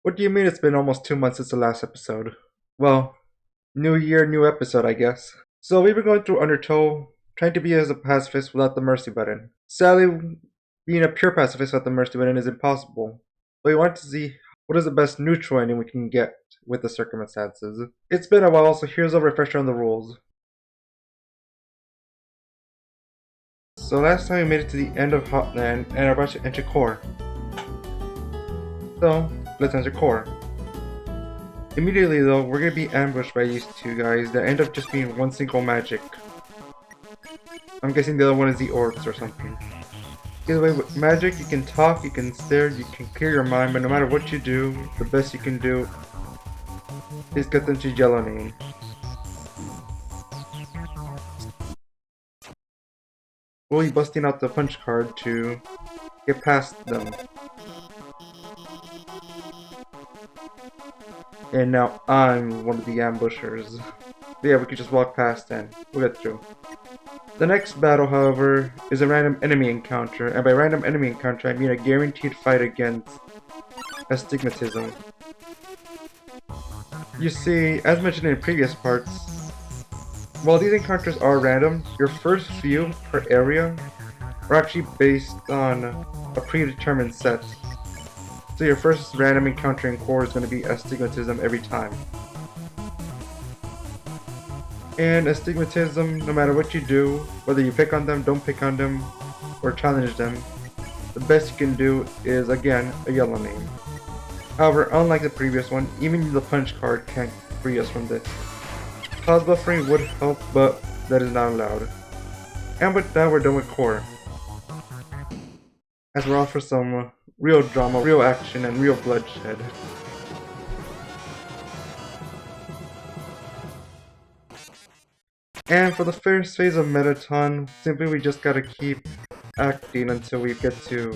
What do you mean it's been almost 2 months since the last episode? Well, new year, new episode, I guess. So we've been going through Undertale, trying to be as a pacifist without the mercy button. Sadly, being a pure pacifist without the mercy button is impossible. But we want to see what is the best neutral ending we can get with the circumstances. It's been a while, so here's a refresher on the rules. So last time we made it to the end of Hotland and are about to enter Core. So, let's enter Core. Immediately though, we're gonna be ambushed by these two guys that end up just being one single magic. I'm guessing the other one is the orcs or something. Either way, with magic, you can talk, you can stare, you can clear your mind, but no matter what you do, the best you can do is get them to yell a name. We'll be busting out the punch card to get past them. And now I'm one of the ambushers. But yeah, we could just walk past and we'll get through. The next battle, however, is a random enemy encounter, and by random enemy encounter I mean a guaranteed fight against astigmatism. You see, as mentioned in previous parts, while these encounters are random, your first few per area are actually based on a predetermined set. So your first random encounter in Core is going to be astigmatism every time. And astigmatism, no matter what you do, whether you pick on them, don't pick on them, or challenge them, the best you can do is, again, a yellow name. However, unlike the previous one, even the punch card can't free us from this. Pause buffering would help, but that is not allowed. And with that, we're done with Core. As we're off for some real drama, real action, and real bloodshed. And for the first phase of Metaton, simply we just gotta keep acting until we get to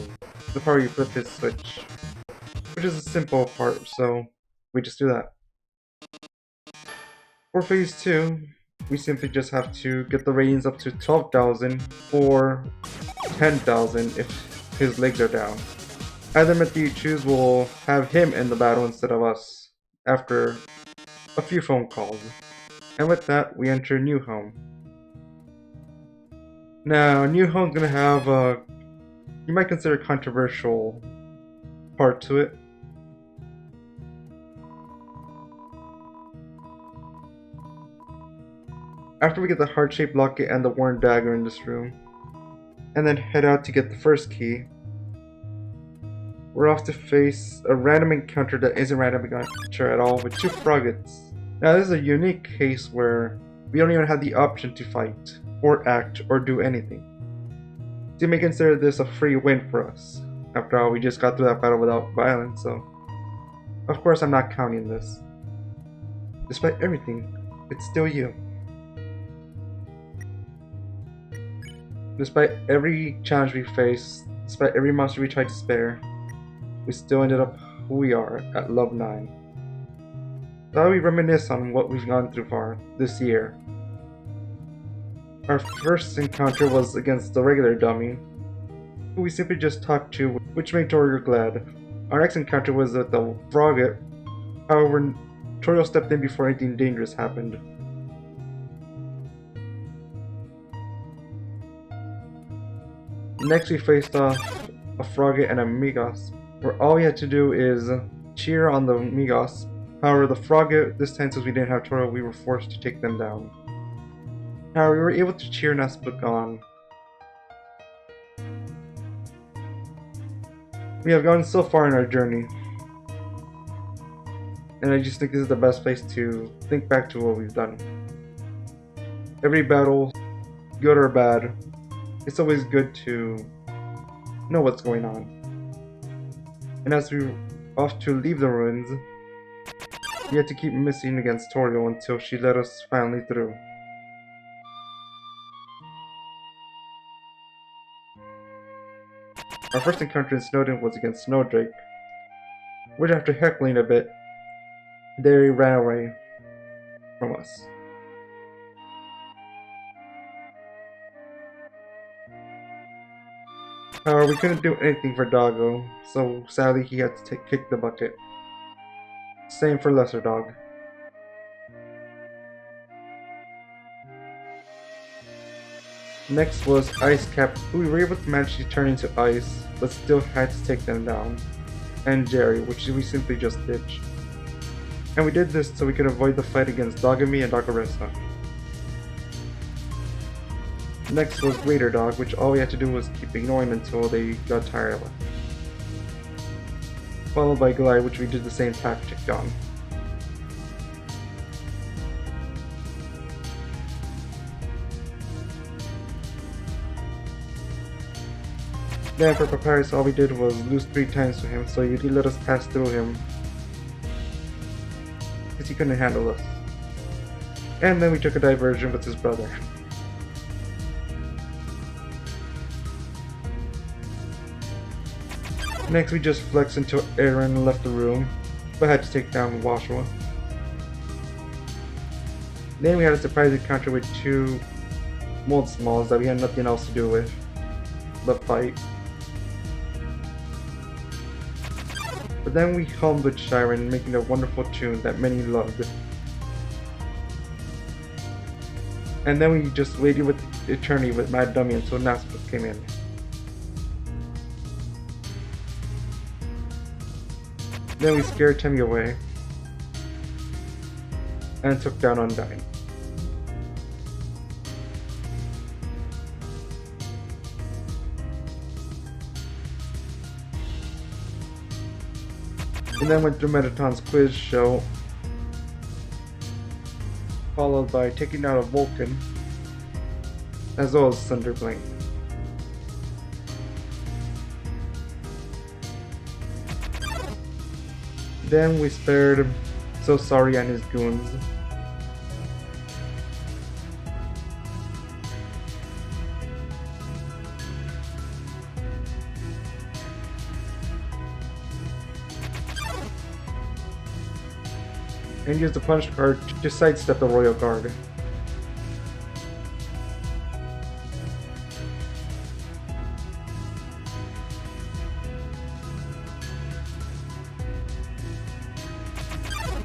the part where you flip his switch. Which is a simple part, so we just do that. For phase 2, we simply just have to get the ratings up to 12,000 or 10,000 if his legs are down. Either method you choose will have him in the battle instead of us, after a few phone calls. And with that, we enter New Home. Now, New Home's gonna have a, you might consider controversial part to it. After we get the heart-shaped locket and the worn dagger in this room, and then head out to get the first key, we're off to face a random encounter that isn't a random encounter at all with two Froggets. Now this is a unique case where we don't even have the option to fight, or act, or do anything. So you may consider this a free win for us. After all, we just got through that battle without violence, so of course I'm not counting this. Despite everything, it's still you. Despite every challenge we faced, despite every monster we tried to spare, we still ended up who we are at Love 9. Thought we reminisce on what we've gone through far this year. Our first encounter was against the regular dummy, who we simply just talked to, which made Toriel glad. Our next encounter was with the Frogget, however, Toriel stepped in before anything dangerous happened. Next we faced off a Frogget and a Migos, where all we had to do is cheer on the Migos. However, the Frogget, this time since we didn't have Toriel, we were forced to take them down. However, we were able to cheer Nesbook on. We have gone so far in our journey, and I just think this is the best place to think back to what we've done. Every battle, good or bad, it's always good to know what's going on. And as we're off to leave the ruins, we had to keep missing against Toriel until she let us finally through. Our first encounter in Snowdin was against Snowdrake, which after heckling a bit, they ran away from us. However, we couldn't do anything for Doggo, so sadly he had to kick the bucket. Same for Lesser Dog. Next was Ice Cap, who we were able to magically turn into ice, but still had to take them down. And Jerry, which we simply just ditched. And we did this so we could avoid the fight against Dogami and Dagaressa. Next was Greater Dog, which all we had to do was keep ignoring them until they got tired of it. Followed by Glide, which we did the same tactic on. Then for Papyrus, all we did was lose 3 times to him, so he let us pass through him. Because he couldn't handle us. And then we took a diversion with his brother. Next we just flexed until Aaron left the room, but had to take down Washua. Then we had a surprise encounter with 2 mold smalls that we had nothing else to do with but fight. But then we hummed with Shiren, making a wonderful tune that many loved. And then we just waited with Eternity with Mad Dummy until Naspers came in. Then we scared Temmie away and took down Undyne. And then went through Metaton's quiz show, followed by taking out a Vulcan, as well as Thunderblink. Then we spared So Sorry and his goons. And used the punch card to sidestep the Royal Guard.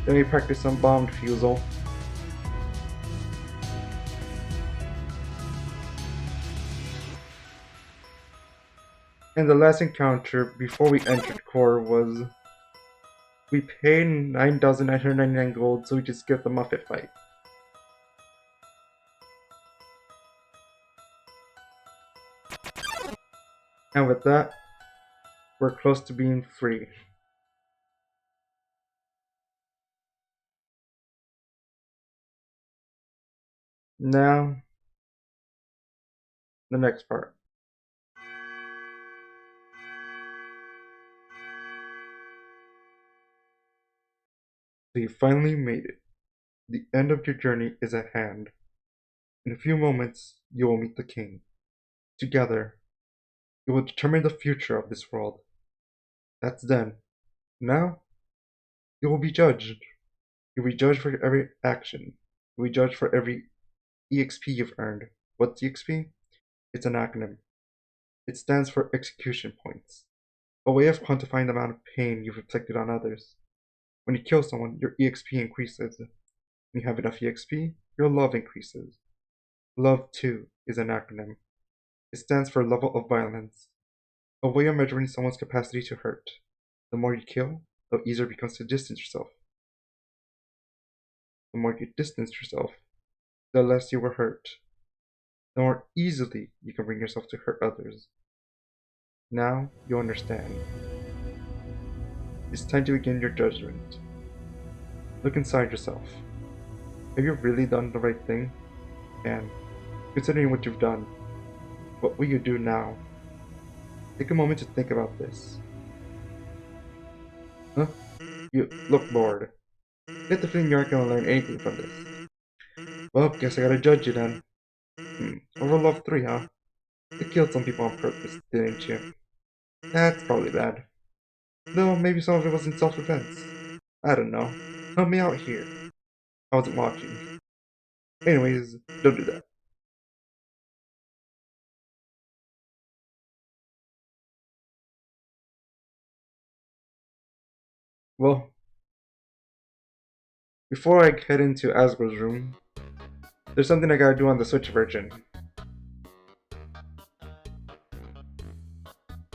Then we practiced some bomb defusal. And the last encounter before we entered core was we paid 9,999 gold so we could skip the Muppet fight. And with that, we're close to being free. Now, the next part. So you finally made it. The end of your journey is at hand. In a few moments, you will meet the king. Together, you will determine the future of this world. That's then. Now, you will be judged. You'll be judged for every action. You'll be judged for every EXP you've earned. What's EXP? It's an acronym. It stands for execution points, a way of quantifying the amount of pain you've inflicted on others. When you kill someone, your EXP increases. When you have enough EXP, your love increases. Love, too, is an acronym. It stands for level of violence, a way of measuring someone's capacity to hurt. The more you kill, the easier it becomes to distance yourself. The more you distance yourself, the less you were hurt. The more easily you can bring yourself to hurt others. Now you understand. It's time to begin your judgment. Look inside yourself. Have you really done the right thing? And, considering what you've done, what will you do now? Take a moment to think about this. Huh? You look bored. Get the feeling you aren't gonna learn anything from this. Well, guess I gotta judge you then. Overall of 3, huh? You killed some people on purpose, didn't you? That's probably bad. Though maybe some of it was in self-defense. I don't know. Help me out here. I wasn't watching. Anyways, don't do that. Well, before I head into Asgore's room, there's something I gotta do on the Switch version.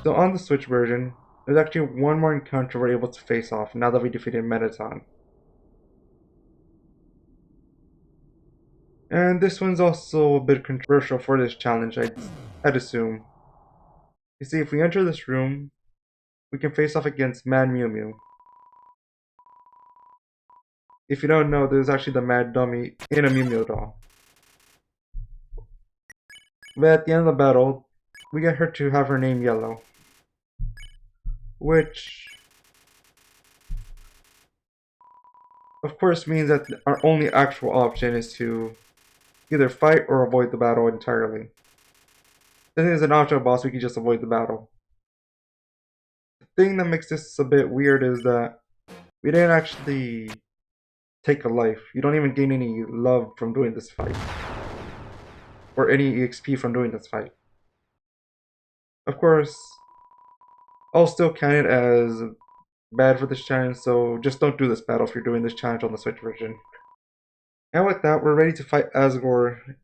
So on the Switch version, there's actually one more encounter we're able to face off now that we defeated Mettaton. And this one's also a bit controversial for this challenge, I'd assume. You see, if we enter this room, we can face off against Mad Mew Mew. If you don't know, there's actually the Mad Dummy in a Mew Mew doll. But at the end of the battle, we get her to have her name Yellow. Which, of course, means that our only actual option is to either fight or avoid the battle entirely. Since it is an optional boss, we can just avoid the battle. The thing that makes this a bit weird is that we didn't actually take a life. You don't even gain any love from doing this fight. Or any EXP from doing this fight. Of course, I'll still count it as bad for this challenge, so just don't do this battle if you're doing this challenge on the Switch version. And with that, we're ready to fight Asgore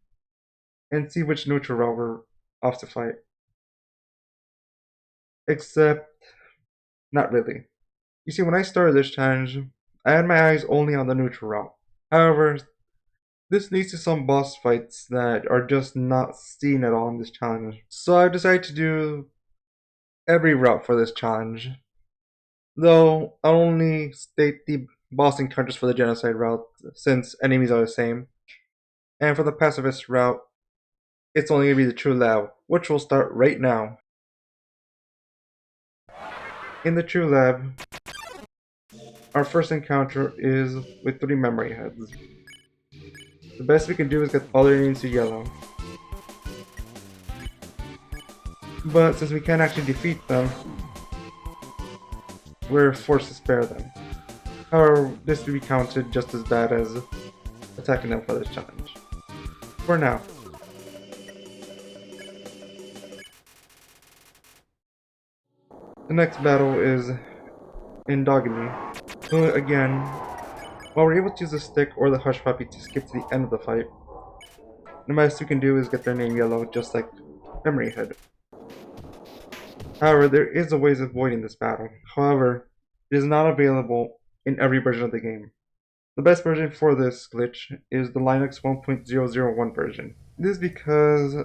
and see which neutral route we're off to fight. Except, not really. You see, when I started this challenge, I had my eyes only on the neutral route. However, this leads to some boss fights that are just not seen at all in this challenge. So I decided to do every route for this challenge. Though, I'll only state the boss encounters for the Genocide route, since enemies are the same. And for the Pacifist route, it's only going to be the True Lab, which will start right now. In the True Lab, our first encounter is with 3 memory heads. The best we can do is get all their names to yellow. But since we can't actually defeat them, we're forced to spare them. However, this will be counted just as bad as attacking them for this challenge. For now. The next battle is in Dogony. So again, while we're able to use the stick or the Hush Puppy to skip to the end of the fight, the best we can do is get their name yellow, just like Memory Head. However, there is a way of avoiding this battle. However, it is not available in every version of the game. The best version for this glitch is the Linux 1.001 version. This is because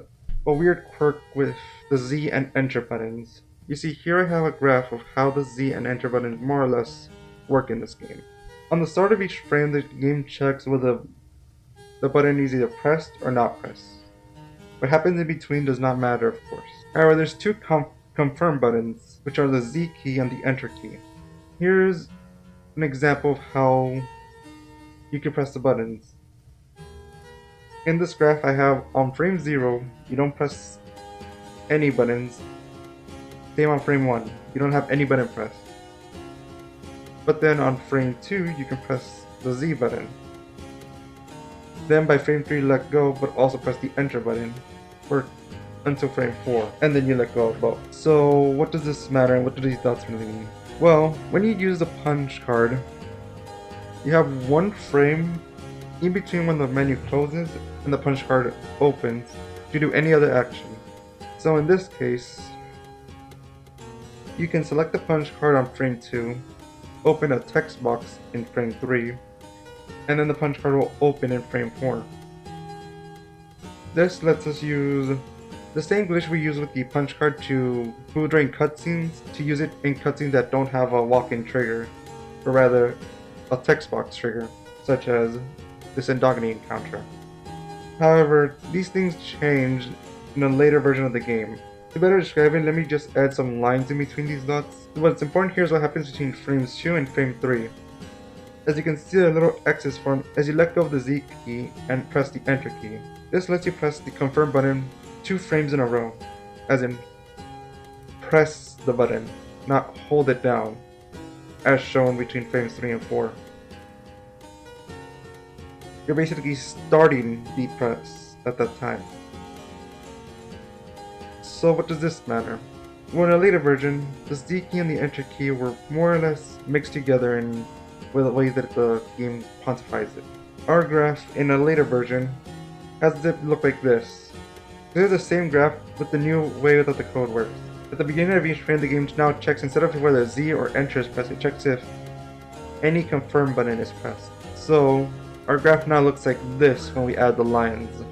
a weird quirk with the Z and Enter buttons. You see, here I have a graph of how the Z and Enter buttons more or less work in this game. On the start of each frame, the game checks whether the button is either pressed or not pressed. What happens in between does not matter, of course. However, there's 2 confirm buttons, which are the Z key and the Enter key. Here's an example of how you can press the buttons. In this graph I have on frame 0, you don't press any buttons. Same on frame 1, you don't have any button pressed. But then on frame 2, you can press the Z button. Then by frame 3, let go, but also press the Enter button for until frame 4, and then you let go of both. So what does this matter and what do these dots really mean? Well, when you use the punch card, you have 1 frame in between when the menu closes and the punch card opens to do any other action. So in this case, you can select the punch card on frame 2, open a text box in frame 3, and then the punch card will open in frame 4. This lets us use the same glitch we use with the punch card to move during cutscenes, to use it in cutscenes that don't have a walk-in trigger, or rather, a text box trigger, such as this Endogeny encounter. However, these things change in a later version of the game. To better describe it, let me just add some lines in between these dots. What's important here is what happens between frames 2 and frame 3. As you can see, the little X's form as you let go of the Z key and press the Enter key. This lets you press the confirm button 2 frames in a row, as in press the button, not hold it down, as shown between frames 3 and 4. You're basically starting the press at that time. So what does this matter? Well, in a later version, the Z key and the Enter key were more or less mixed together in with the way that the game quantifies it. Our graph in a later version has it look like this. This is the same graph with the new way that the code works. At the beginning of each frame, the game now checks instead of whether Z or Enter is pressed, it checks if any confirm button is pressed. So our graph now looks like this when we add the lines.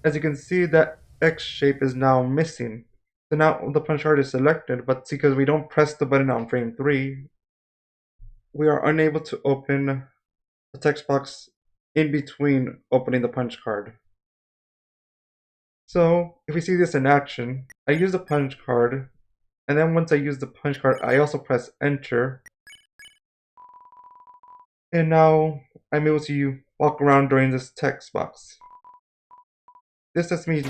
As you can see, that X shape is now missing. So now the punch card is selected, but because we don't press the button on frame 3, we are unable to open the text box in between opening the punch card. So if we see this in action, I use the punch card, and then once I use the punch card, I also press enter. And now I'm able to walk around during this text box. This lets me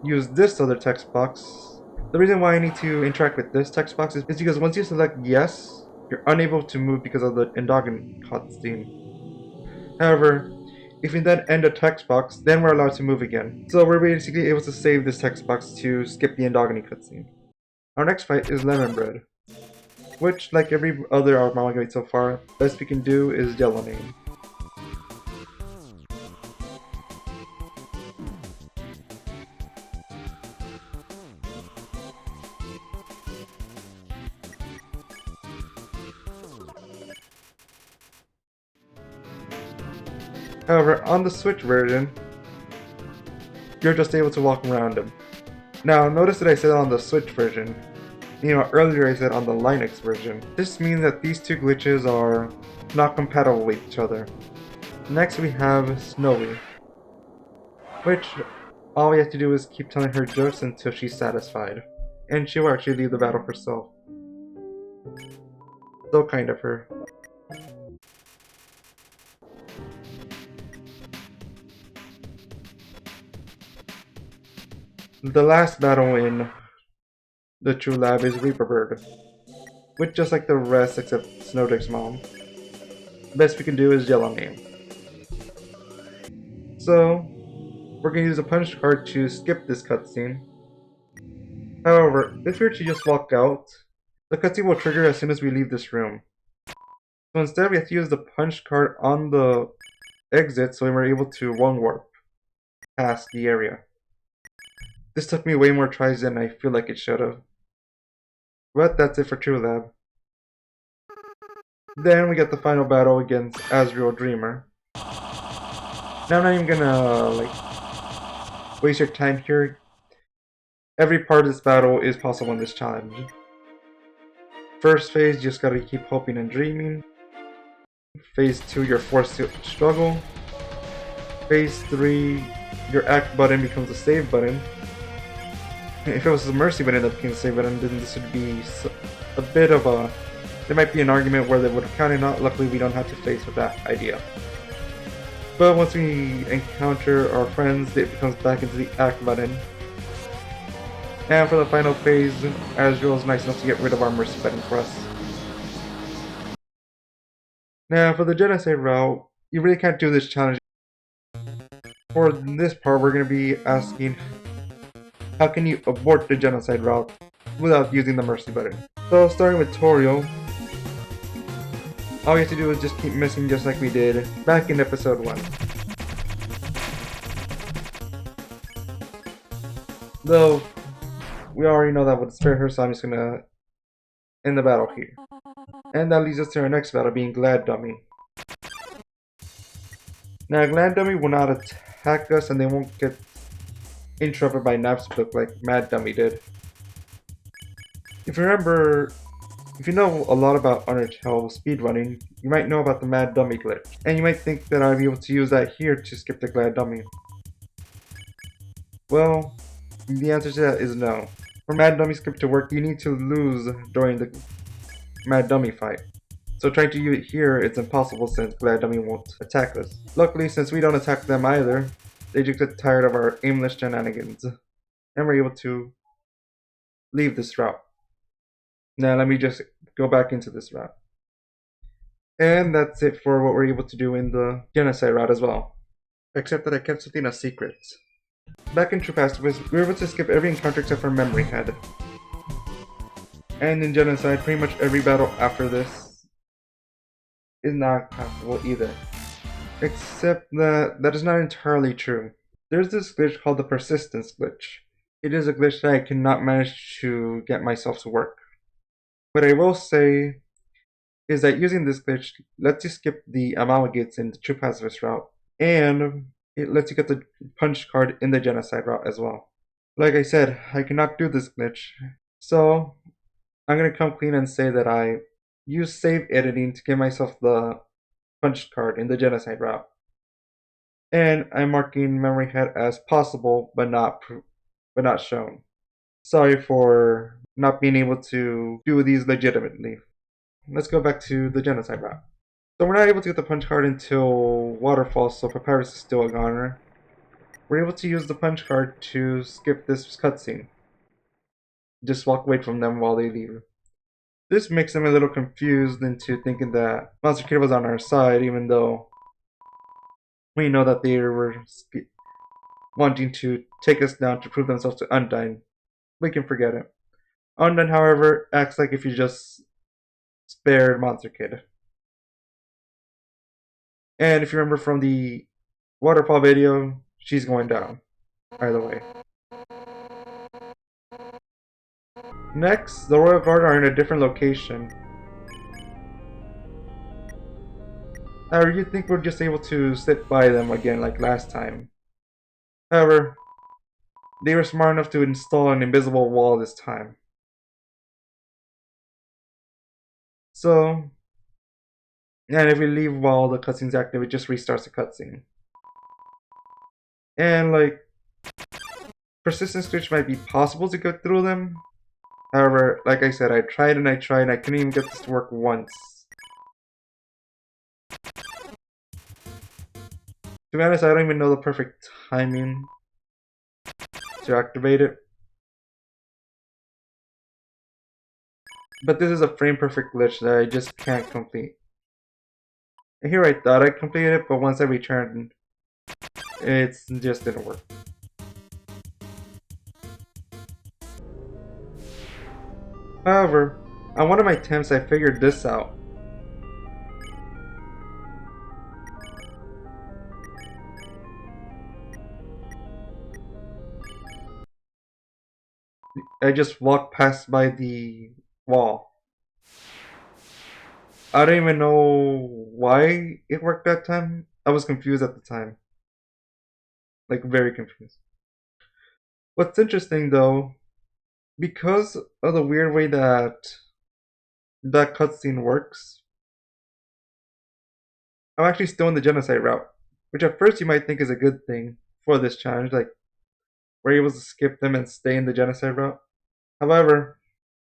use this other text box. The reason why I need to interact with this text box is because once you select yes, you're unable to move because of the endogeny cutscene. However, if we then end a text box, then we're allowed to move again. So we're basically able to save this text box to skip the endogeny cutscene. Our next fight is Lemon Bread, which, like every other amalgamate so far, best we can do is yellow name. However, on the Switch version, you're just able to walk around him. Now, notice that I said on the Switch version. Earlier I said on the Linux version. This means that these two glitches are not compatible with each other. Next we have Snowy, which all we have to do is keep telling her jokes until she's satisfied. And she will actually leave the battle herself. So kind of her. The last battle in the True Lab is Reaper Bird, which just like the rest except Snowdick's mom. Best we can do is yellow name. So, we're going to use a punch card to skip this cutscene. However, if we were to just walk out, the cutscene will trigger as soon as we leave this room. So instead we have to use the punch card on the exit so we're able to one warp past the area. This took me way more tries than I feel like it should have. But that's it for True Lab. Then we get the final battle against Azrael Dreamer. Now I'm not even gonna waste your time here. Every part of this battle is possible in this challenge. First phase, you just gotta keep hoping and dreaming. Phase 2, you're forced to struggle. Phase 3, your act button becomes a save button. If it was the mercy button that became the save button, then this would be a bit of a... There might be an argument where they would have counted out. Luckily, we don't have to face with that idea. But once we encounter our friends, it becomes back into the act button. And for the final phase, Azrael is nice enough to get rid of our mercy button for us. Now, for the Genocide route, you really can't do this challenge. For this part, we're going to be asking, how can you abort the Genocide route without using the mercy button? So, starting with Toriel, all we have to do is just keep missing just like we did back in episode 1. Though, we already know that would spare her, so I'm just gonna end the battle here. And that leads us to our next battle, being Glad Dummy. Now, Glad Dummy will not attack us, and they won't get interrupted by Nap's book like Mad Dummy did. If you remember, if you know a lot about Undertale speedrunning, you might know about the Mad Dummy glitch. And you might think that I'd be able to use that here to skip the Glad Dummy. Well, the answer to that is no. For Mad Dummy skip to work, you need to lose during the Mad Dummy fight. So trying to use it here, it's impossible since Glad Dummy won't attack us. Luckily, since we don't attack them either, they just get tired of our aimless shenanigans. And we're able to leave this route. Now let me just go back into this route. And that's it for what we're able to do in the Genocide route as well. Except that I kept something a secret. Back in True Pacifist, we were able to skip every encounter except for Memory Head. And in Genocide, pretty much every battle after this is not passable either. Except that that is not entirely true. There's this glitch called the persistence glitch. It is a glitch that I cannot manage to get myself to work. What I will say is that using this glitch lets you skip the amalgamates in the True Pacifist route, and it lets you get the punch card in the Genocide route as well. Like I said, I cannot do this glitch, so I'm gonna come clean and say that I use save editing to give myself the punch card in the Genocide route. And I'm marking memory head as possible but not shown. Sorry for not being able to do these legitimately. Let's go back to the Genocide route. So we're not able to get the punch card until Waterfall, so Papyrus is still a goner. We're able to use the punch card to skip this cutscene. Just walk away from them while they leave. This makes them a little confused into thinking that Monster Kid was on our side, even though we know that they were wanting to take us down to prove themselves to Undyne. We can forget it. Undyne, however, acts like if you just spared Monster Kid. And if you remember from the Waterfall video, she's going down. Either way. Next, the Royal Guard are in a different location. However, you'd think we're just able to sit by them again like last time. However, they were smart enough to install an invisible wall this time. So, and if we leave while the cutscene's active, it just restarts the cutscene. And like, persistence glitch might be possible to get through them. However, like I said, I tried and I couldn't even get this to work once. To be honest, I don't even know the perfect timing to activate it. But this is a frame perfect glitch that I just can't complete. And here I thought I completed it, but once I returned, it just didn't work. However, on one of my attempts I figured this out. I just walked past by the wall. I don't even know why it worked that time. I was confused at the time. Like, very confused. What's interesting though, because of the weird way that cutscene works, I'm actually still in the Genocide route. Which at first you might think is a good thing for this challenge, like, we're able to skip them and stay in the Genocide route. However,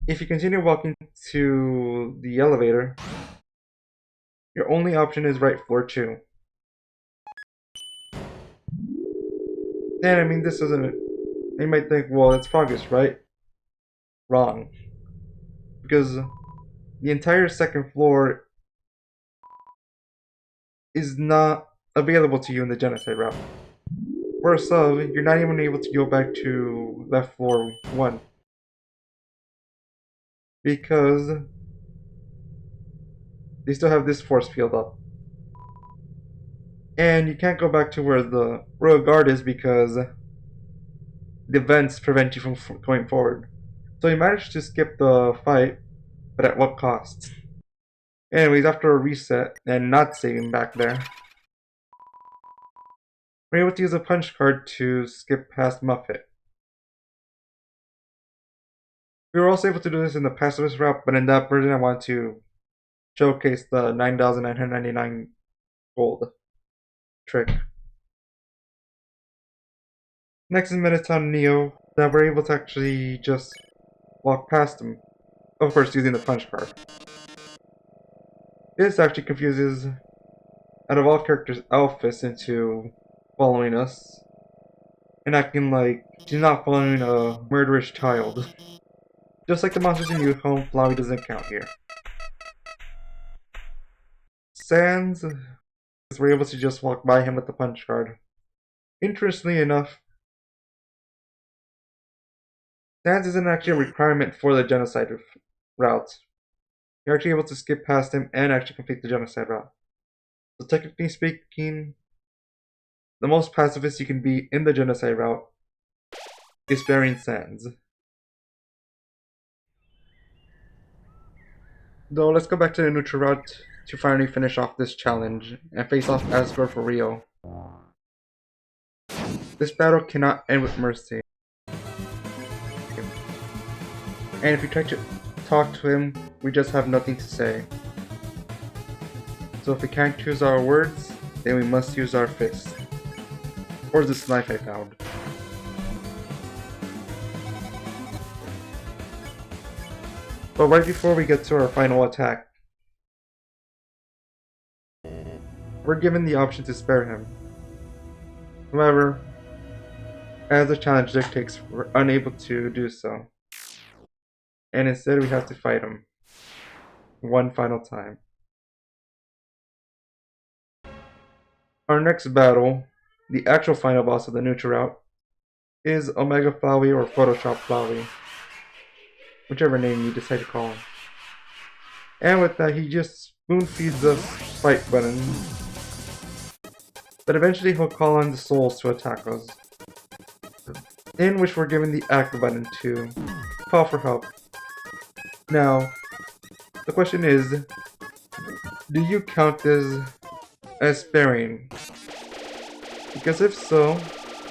if you continue walking to the elevator, your only option is right floor 2. And I mean, this isn't. You might think, well, it's progress, right? Wrong. Because the entire second floor is not available to you in the Genocide route. Worse of, you're not even able to go back to left floor 1. Because they still have this force field up. And you can't go back to where the Royal Guard is because the vents prevent you from going forward. So you managed to skip the fight, but at what cost? Anyways, after a reset and not saving back there, we're able to use a punch card to skip past Muffet. We were also able to do this in the Pacifist route, but in that version I want to showcase the 9,999 gold trick. Next is Minotaur Neo, that we're able to actually just walk past him. Of course, using the punch card. This actually confuses, out of all characters, Alphys into following us and acting like she's not following a murderous child. Just like the monsters in Youth Home, Flowey doesn't count here. Sans, we're able to just walk by him with the punch card. Interestingly enough, Sans isn't actually a requirement for the Genocide route. You're actually able to skip past him and actually complete the genocide route. So technically speaking, the most pacifist you can be in the genocide route is Burying Sands. Though, let's go back to the neutral route to finally finish off this challenge and face off Asgore for real. This battle cannot end with mercy. And if we try to talk to him, we just have nothing to say. So if we can't choose our words, then we must use our fists. Or this knife I found. But right before we get to our final attack, we're given the option to spare him. However, as the challenge dictates, we're unable to do so. And instead we have to fight him. One final time. Our next battle, the actual final boss of the neutral route, is Omega Flowey or Photoshop Flowey. Whichever name you decide to call him. And with that, he just spoon feeds us fight buttons. But eventually he'll call on the souls to attack us. In which we're given the act button to call for help. Now, the question is, do you count this as sparing? Because if so,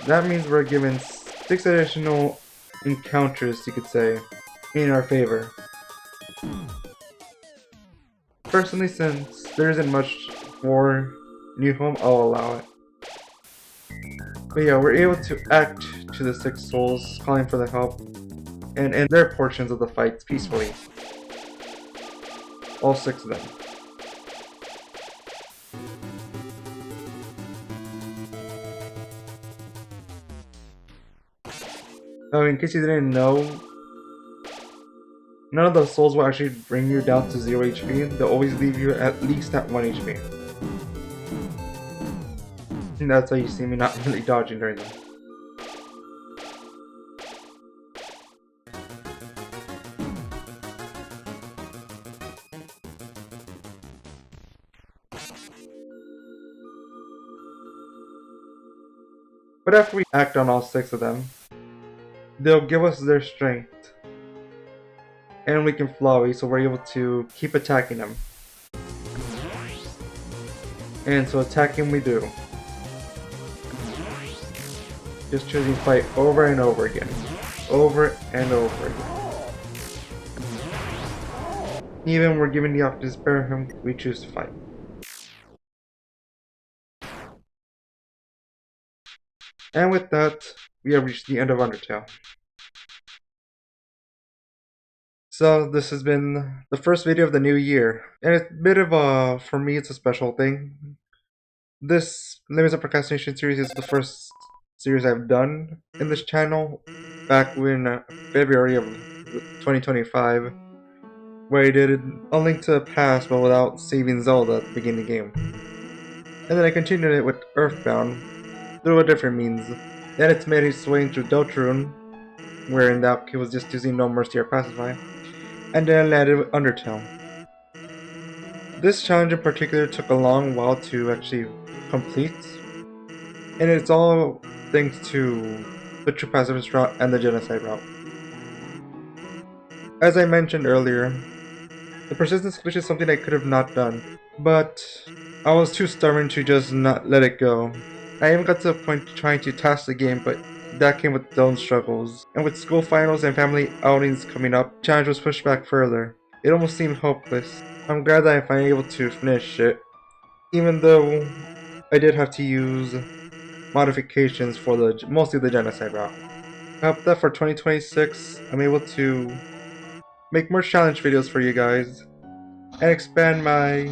that means we're given 6 additional encounters, you could say, in our favor. Personally, since there isn't much for New Home, I'll allow it. But yeah, we're able to act to the 6 souls, calling for the help, and end their portions of the fights peacefully. All 6 of them. Oh, in case you didn't know, none of the souls will actually bring you down to 0 HP. They'll always leave you at least at 1 HP. And that's how you see me not really dodging during them. But after we act on all 6 of them, they'll give us their strength. And we can flurry, so we're able to keep attacking them. And so attacking we do. Just choosing fight over and over again. Over and over again. Even when we're given the option to spare him, we choose to fight. And with that, we have reached the end of Undertale. So this has been the first video of the new year, and it's a bit of a, for me it's a special thing. This Limits of Procrastination series is the first series I've done in this channel back in February of 2025, where I did A Link to the Past but without saving Zelda at the beginning of the game. And then I continued it with Earthbound through a different means. Then it's made its way into Deltarune, where in that he was just using No Mercy or Pacify, and then landed with Undertale. This challenge in particular took a long while to actually complete, and it's all thanks to the True Pacifist route and the Genocide route. As I mentioned earlier, the persistence glitch is something I could have not done, but I was too stubborn to just not let it go. I even got to the point of trying to task the game, but that came with its own struggles. And with school finals and family outings coming up, the challenge was pushed back further. It almost seemed hopeless. I'm glad that I finally able to finish it, even though I did have to use modifications for mostly the Genocide route. I hope that for 2026, I'm able to make more challenge videos for you guys and expand my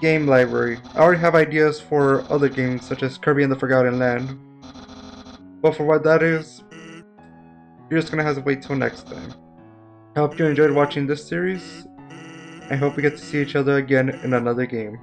game library. I already have ideas for other games such as Kirby and the Forgotten Land, but for what that is, you're just gonna have to wait till next time. I hope you enjoyed watching this series. I hope we get to see each other again in another game.